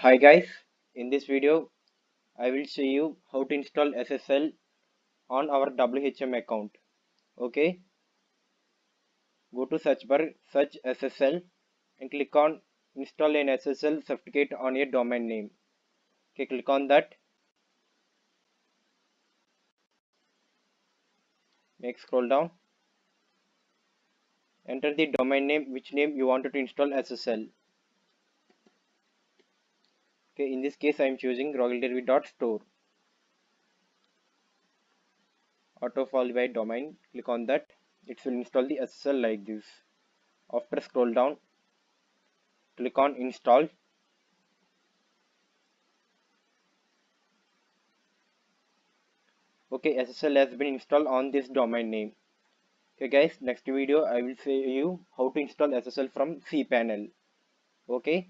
Hi guys, in this video I will show you how to install SSL on our WHM account. Okay, go to search bar, search SSL and click on install an SSL certificate on your domain name. Okay, click on that. Next scroll down, enter the domain name, which name you wanted to install SSL. Okay, in this case I am choosing royalderby.store. Auto follow by domain, click on that. It will install the SSL like this. After scroll down, click on install. Okay, SSL has been installed on this domain name. Okay guys, next video I will show you how to install SSL from cPanel. Okay.